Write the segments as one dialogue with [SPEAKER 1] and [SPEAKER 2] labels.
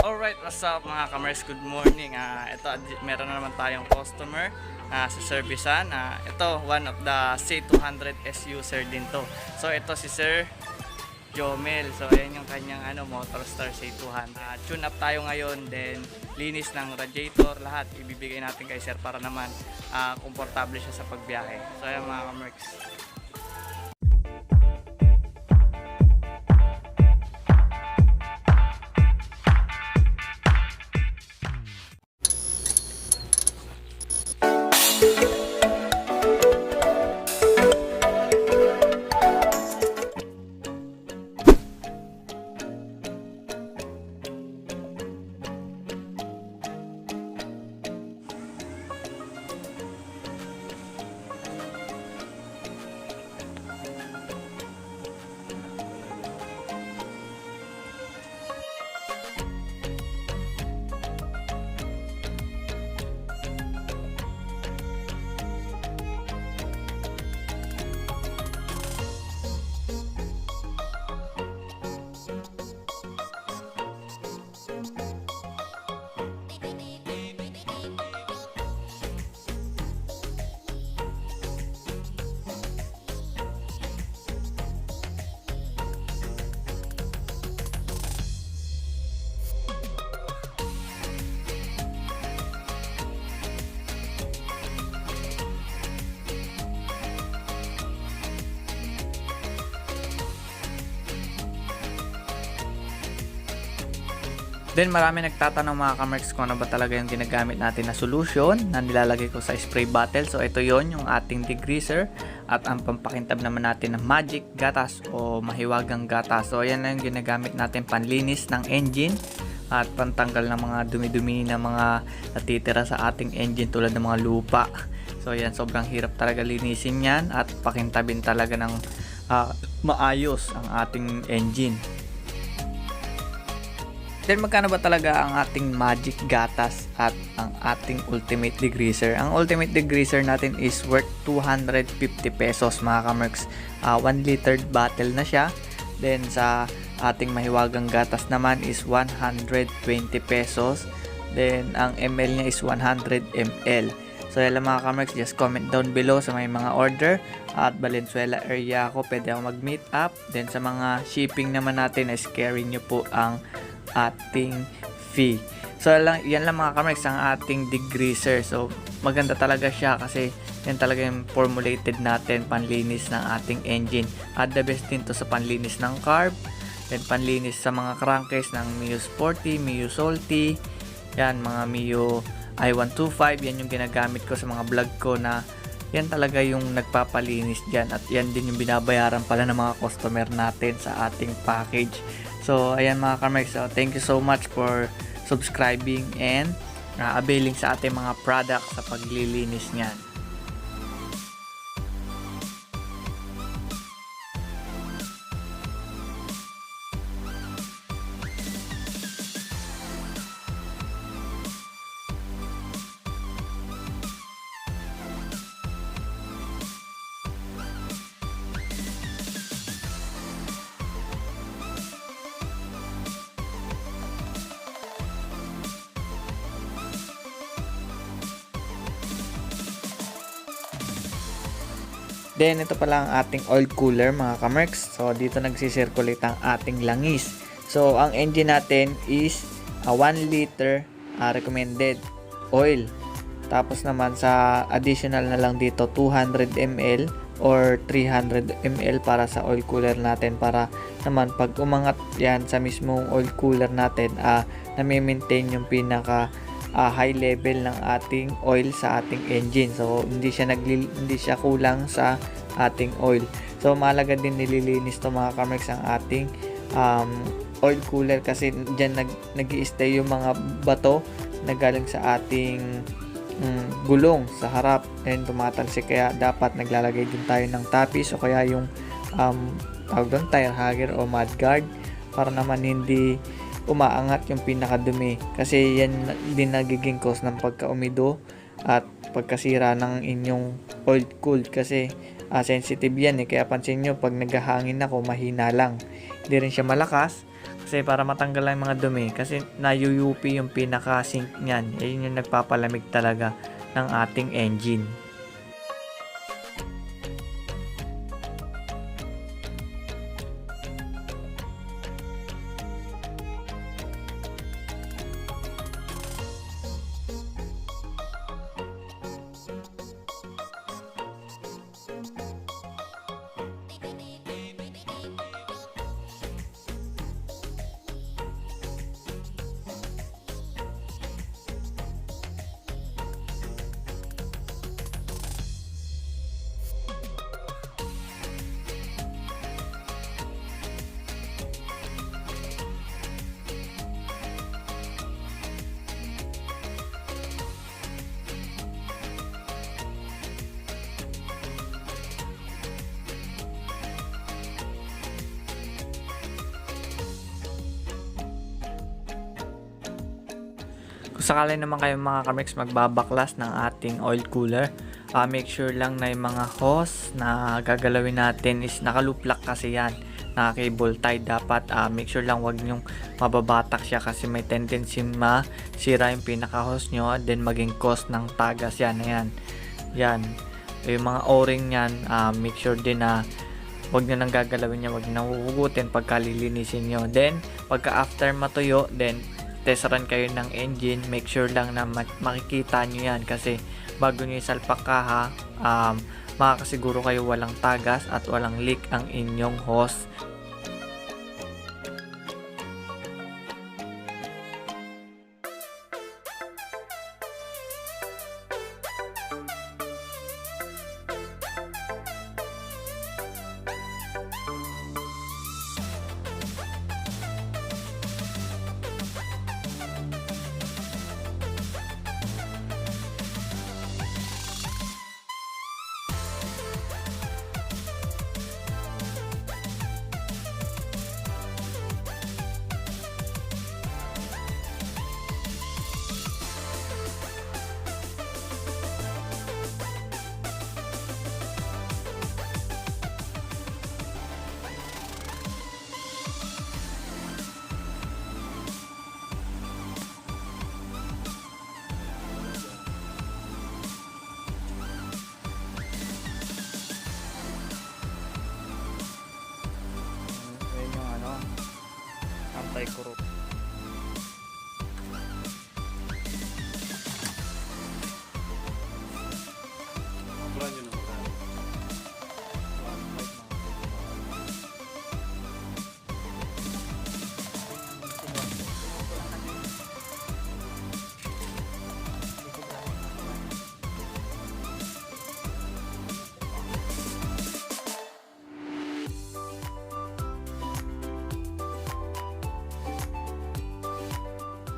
[SPEAKER 1] Alright, what's up mga kamers? Good morning. Ito, meron na naman tayong customer sa servicean. Ito, one of the C200S user din to. So, ito si Sir Jomel. So, ayan yung kanyang Motorstar C200. Tune up tayo ngayon, then linis ng radiator, lahat ibibigay natin kay Sir para naman komportable siya sa pagbiyahe. So, ayan mga kamers. Then marami nagtatanong mga kamerks kung ano ba talaga yung ginagamit natin na solution na nilalagay ko sa spray bottle. So ito yon yung ating degreaser at ang pampakintab naman natin ng magic gatas o mahiwagang gatas. So ayan na yung ginagamit natin panlinis ng engine at pantanggal ng mga dumi-dumi na mga natitira sa ating engine tulad ng mga lupa. So ayan, sobrang hirap talaga linisin yan at pakintabin talaga ng maayos ang ating engine. Then magkano ba talaga ang ating magic gatas at ang ating ultimate degreaser? Ang ultimate degreaser natin is worth 250 pesos mga kamerks. 1 liter bottle na siya. Then sa ating mahiwagang gatas naman is 120 pesos. Then ang ml niya is 100 ml. So yan lang mga kamerks, just comment down below sa may mga order. At Valenzuela area ako, pwede ako mag-meet up. Then sa mga shipping naman natin is carry nyo po ang ating fee. So yan lang mga kamerks ang ating degreaser. So maganda talaga siya kasi yan talaga yung formulated natin panlinis ng ating engine. At the best din to sa panlinis ng carb, then panlinis sa mga crankcase ng Mio Sporty, Mio Salty, yan mga Mio i125, yan yung ginagamit ko sa mga vlog ko na yan talaga yung nagpapalinis dyan at yan din yung binabayaran pala ng mga customer natin sa ating package. So ayan mga kamerks, so thank you so much for subscribing and availing sa ating mga product sa paglilinis niyan. Then ito pala ang ating oil cooler mga kamerks. So dito nagsisirculate ang ating langis. So ang engine natin is 1 liter recommended oil. Tapos naman sa additional na lang dito 200 ml or 300 ml para sa oil cooler natin, para naman pag umangat yan sa mismong oil cooler natin na-maintain yung pinaka high level ng ating oil sa ating engine. So hindi siya kulang sa ating oil. So mahalaga din nililinis to mga kamerks ang ating oil cooler kasi diyan nag-i-stay yung mga bato na galing sa ating gulong sa harap and tumatalsik, kaya dapat naglalagay din tayo ng tapis o kaya yung tawag doon, tire hugger o mudguard para naman hindi umaangat yung pinakadumi, kasi yan din nagiging cause ng pagkaumido at pagkasira ng inyong oil cooled, kasi sensitive yan kaya pansin nyo pag naghahangin ako mahina lang, hindi rin siya malakas Kasi para matanggal lang yung mga dumi, kasi na-UUP yung pinaka-sink niyan. Ayun yung nagpapalamig talaga ng ating engine. Kung sakali naman kayo mga kamerks magbabaklas ng ating oil cooler, make sure lang na yung mga hose na gagalawin natin is nakaluplak kasi yan, naka-cable tie dapat. Make sure lang wag nyong mababatak siya kasi may tendency masira yung pinaka-hose nyo, then maging cause ng tagas yan. Ayan, yan yung mga o-ring yan. Make sure din na wag nyo nang gagalawin niya, wag nyo nang huhugutin pagka lilinisin nyo. Then pagka after matuyo, then test run kayo ng engine. Make sure lang na makikita nyo yan kasi bago nyo isalpak kaha, makakasiguro kayo walang tagas at walang leak ang inyong hose. Anti-corrupt.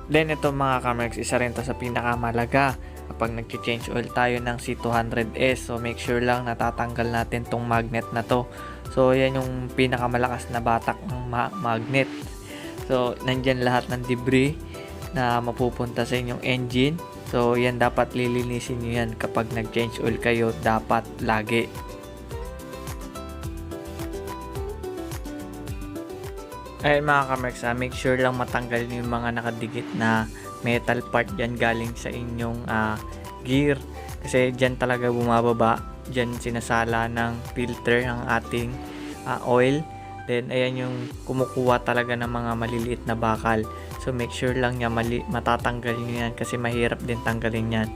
[SPEAKER 1] Then ito mga kamerks, isa rin to sa pinakamalaga kapag nag-change oil tayo ng C200S. So make sure lang natatanggal natin tong magnet na to. So yan yung pinakamalakas na batak ng magnet. So nandyan lahat ng debris na mapupunta sa inyong engine. So yan dapat lilinisin nyo yan kapag nag-change oil kayo, dapat lagi. Ay mga kamerks, make sure lang matanggal yung mga nakadikit na metal part dyan galing sa inyong gear. Kasi dyan talaga bumababa, dyan sinasala ng filter ng ating oil. Then ayan yung kumukuha talaga ng mga maliliit na bakal. So make sure lang niya matatanggal nyo yan kasi mahirap din tanggalin yan.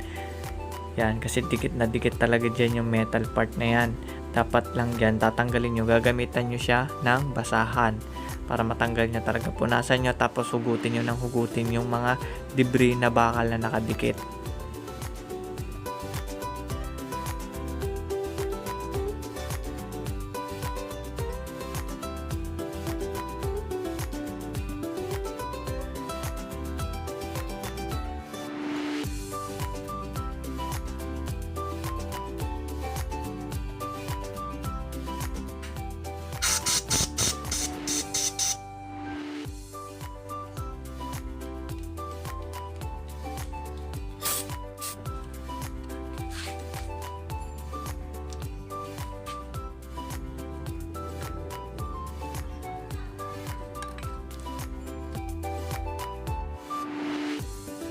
[SPEAKER 1] Yan, kasi dikit na dikit talaga dyan yung metal part na yan. Dapat lang dyan tatanggalin nyo, gagamitan nyo siya ng basahan para matanggal niya talaga. Punasan nyo tapos hugutin nyo ng hugutin yung mga debris na bakal na nakadikit.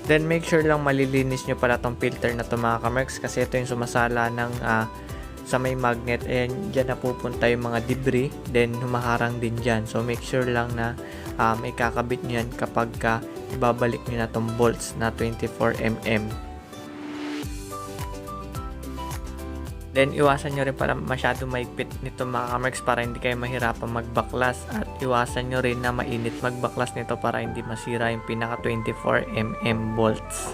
[SPEAKER 1] Then make sure lang malilinis nyo pala tong filter na to mga kamerks, kasi ito yung sumasala ng sa may magnet, and dyan napupunta yung mga debris, then humaharang din dyan. So make sure lang na may kakabit nyo yan kapag ibabalik nyo na tong bolts na 24mm. Then iwasan nyo rin para masyado maigpit nito mga kamerks para hindi kayo mahirapan magbaklas, at iwasan nyo rin na mainit magbaklas nito para hindi masira yung pinaka 24mm bolts.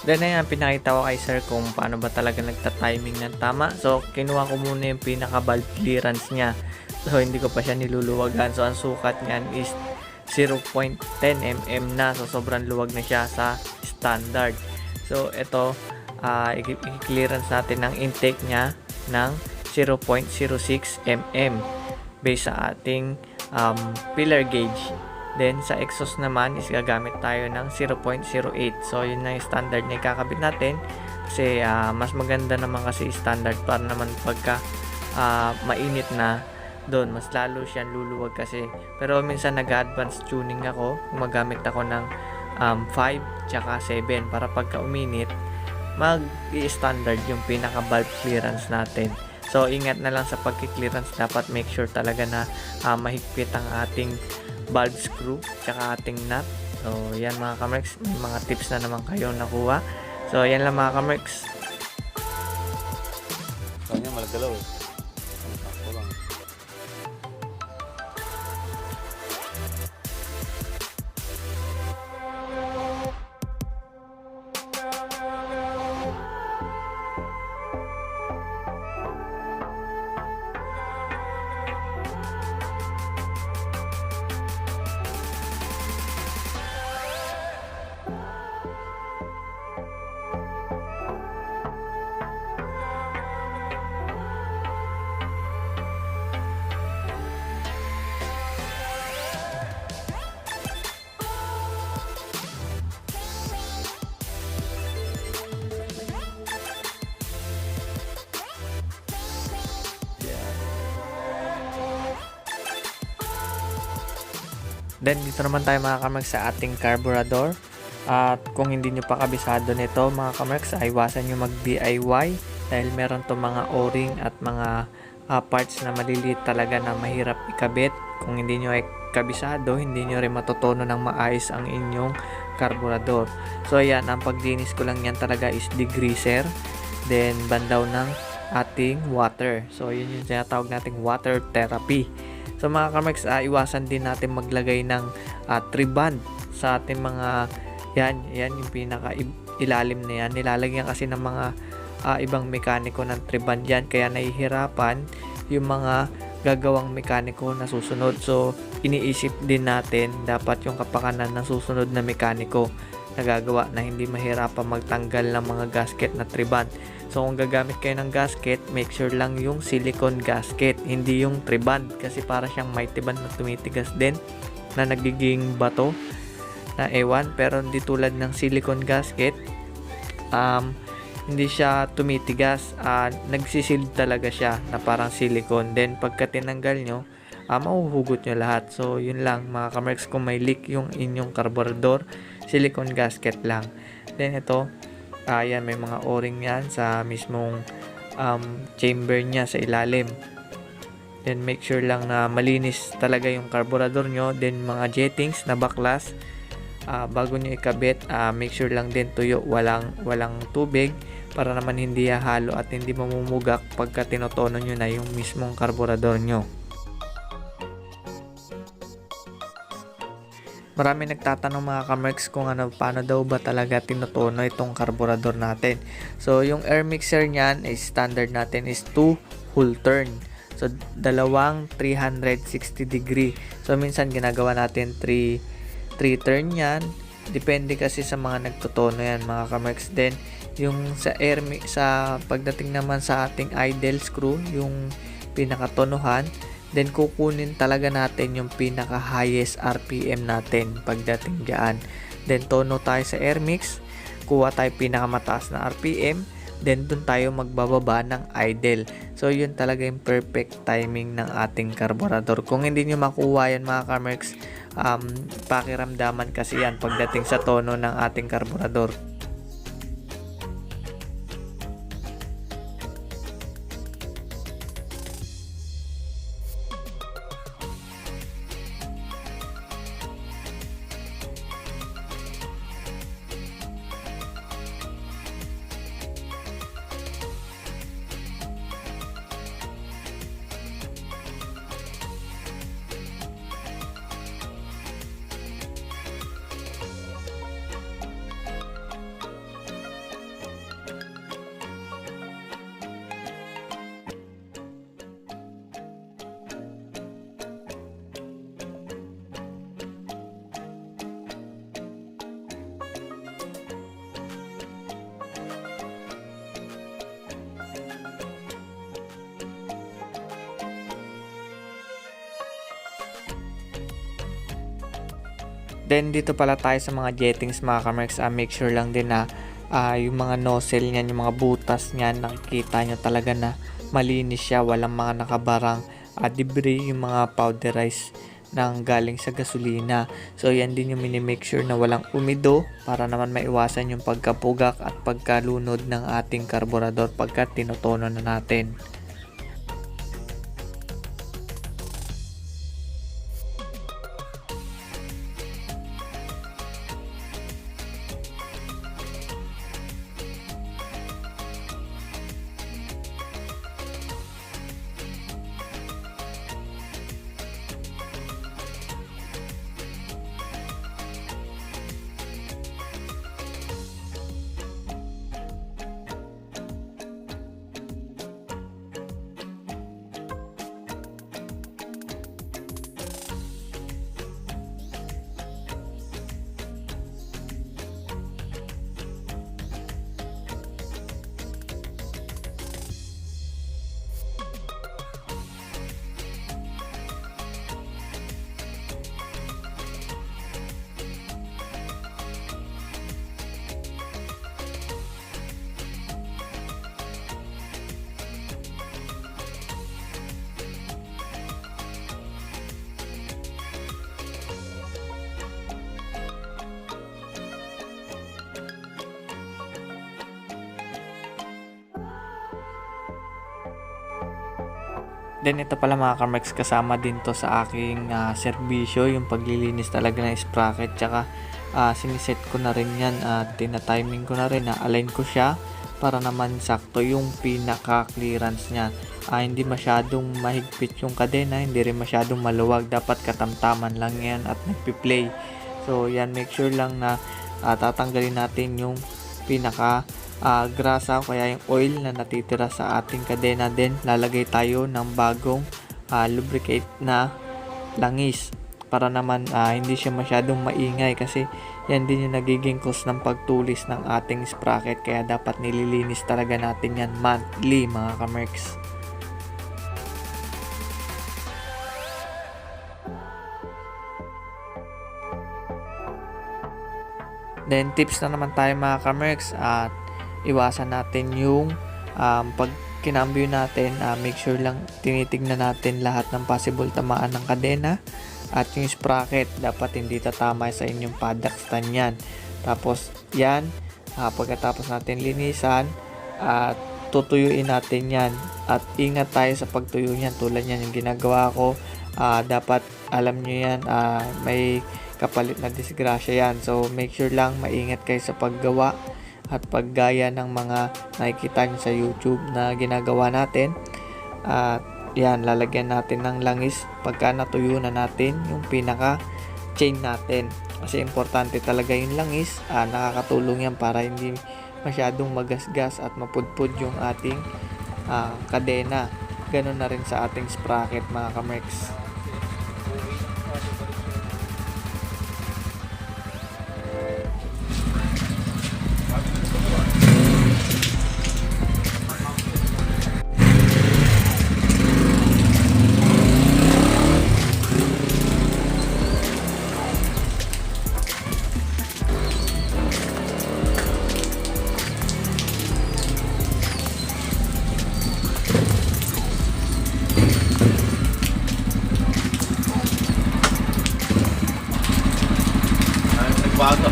[SPEAKER 1] Then ayan, pinakita ko kay sir kung paano ba talaga nagta-timing ng tama. So kinuha ko muna yung pinaka valve clearance niya. So hindi ko pa siya niluluwagan. So ang sukat niyan is 0.10mm na. So sobrang luwag na siya sa standard. So ito, i-clearance natin ng intake niya ng 0.06mm based sa ating pillar gauge. Then sa exhaust naman is gagamit tayo ng 0.08. So yun na yung standard na ikakabit natin, kasi mas maganda naman kasi standard para naman pagka mainit na doon mas lalo siyang luluwag kasi. Pero minsan nag-advance tuning ako, gumagamit ako ng 5 tsaka 7 para pagka uminit mag-i-standard yung pinaka valve clearance natin. So ingat na lang sa pagki-clearance, dapat make sure talaga na mahigpit ang ating valve screw tsaka ating nut. So yan mga kamerks, may mga tips na naman kayo nakuha. So yan lang mga kamerks.
[SPEAKER 2] Kanya malagalaw eh.
[SPEAKER 1] Then dito naman tayo mga kamerks sa ating carburetor. At kung hindi nyo pa kabisado nito mga kamerks, ay iwasan nyo mag DIY dahil meron to mga o-ring at mga parts na maliliit talaga na mahirap ikabit. Kung hindi nyo ay kabisado, hindi nyo rin matutuno ng maayos ang inyong carburetor. So ayan, ang pagdinis ko lang yan talaga is degreaser, then bandaw ng ating water. So yun yung tinatawag nating water therapy. So mga kamerks, iwasan din natin maglagay ng triband sa ating mga yan yung pinaka ilalim na yan. Nilalagyan kasi ng mga ibang mekaniko ng triband yan, kaya nahihirapan yung mga gagawang mekaniko na susunod. So iniisip din natin dapat yung kapakanan ng susunod na mekaniko na gagawa na hindi mahirapan magtanggal ng mga gasket na triband. So kung gagamit kayo ng gasket, make sure lang yung silicone gasket, hindi yung triband, kasi para siyang mighty band na tumitigas din, na nagiging bato na ewan. Pero hindi tulad ng silicone gasket, hindi siya tumitigas, nagsisil talaga siya na parang silicone. Then pagka tinanggal nyo, mahuhugot nyo lahat. So yun lang mga kamerks, kung may leak yung inyong carburetor, silicone gasket lang. Then ito, yan, may mga o-ring yan sa mismong chamber niya sa ilalim. Then make sure lang na malinis talaga yung carburetor nyo. Then mga jettings na baklas, bago nyo ikabit, make sure lang din tuyo, walang tubig, para naman hindi halo at hindi mamumugak pagka tinotono nyo na yung mismong carburetor nyo. Marami nagtatanong mga kamerks kung paano daw ba talaga tinutono itong carburetor natin. So yung air mixer niyan is standard natin is 2 whole turn. So dalawang 360 degree. So minsan ginagawa natin 3 turn yan. Depende kasi sa mga nagtutono yan mga kamerks. Then yung sa pagdating naman sa ating idle screw, yung pinakatonuhan, then kukunin talaga natin yung pinaka highest RPM natin pagdating dyan. Then tono tayo sa air mix, kuha tayo pinaka mataas na RPM, then dun tayo magbababa ng idle. So yun talaga yung perfect timing ng ating carburetor. Kung hindi nyo makuha yan mga kamerks, pakiramdaman kasi yan pagdating sa tono ng ating carburetor. Then dito pala tayo sa mga jettings mga kamerks, make sure lang din na yung mga nozzle niyan, yung mga butas niyan, nakikita nyo talaga na malinis siya, walang mga nakabarang debris, yung mga powderized nang galing sa gasolina. So yan din yung mini-make sure na walang umido para naman maiwasan yung pagkapugak at pagkalunod ng ating carburetor pagka tinotono na natin. Then ito pala mga kamerks, kasama din to sa aking serbisyo, yung paglilinis talaga ng sprocket, tsaka siniset ko na rin yan at tina-timing ko na rin, align ko siya para naman sakto yung pinaka clearance niya. Hindi masyadong mahigpit yung kadena, hindi rin masyadong maluwag, dapat katamtaman lang yan at nagpi-play. So yan, make sure lang na tatanggalin natin yung pinaka grasa o kaya yung oil na natitira sa ating kadena. Then lalagay tayo ng bagong lubricate na langis para naman hindi siya masyadong maingay, kasi yan din yung nagiging cause ng pagtulis ng ating sprocket, kaya dapat nililinis talaga natin yan monthly mga kamerks. Then tips na naman tayo mga kamerks, at iwasan natin yung pag kinambyo natin, make sure lang tinitignan natin lahat ng possible tamaan ng kadena, at yung sprocket dapat hindi tatama sa inyong paddock stand yan. Tapos yan, pagkatapos natin linisan, at tutuyuin natin yan, at ingat tayo sa pagtuyo yan. Tulad yan yung ginagawa ko, dapat alam nyo yan, may kapalit na disgrasya yan. So make sure lang maingat kayo sa paggawa at paggaya ng mga nakikita nyo sa YouTube na ginagawa natin. At yan, lalagyan natin ng langis pagka natuyo na natin yung pinaka chain natin, kasi importante talaga yung langis. Nakakatulong yan para hindi masyadong magasgas at mapudpud yung ating kadena. Ganun na rin sa ating sprocket mga kamerks.
[SPEAKER 2] bago.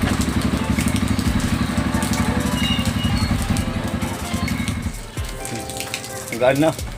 [SPEAKER 2] Ang gaan na.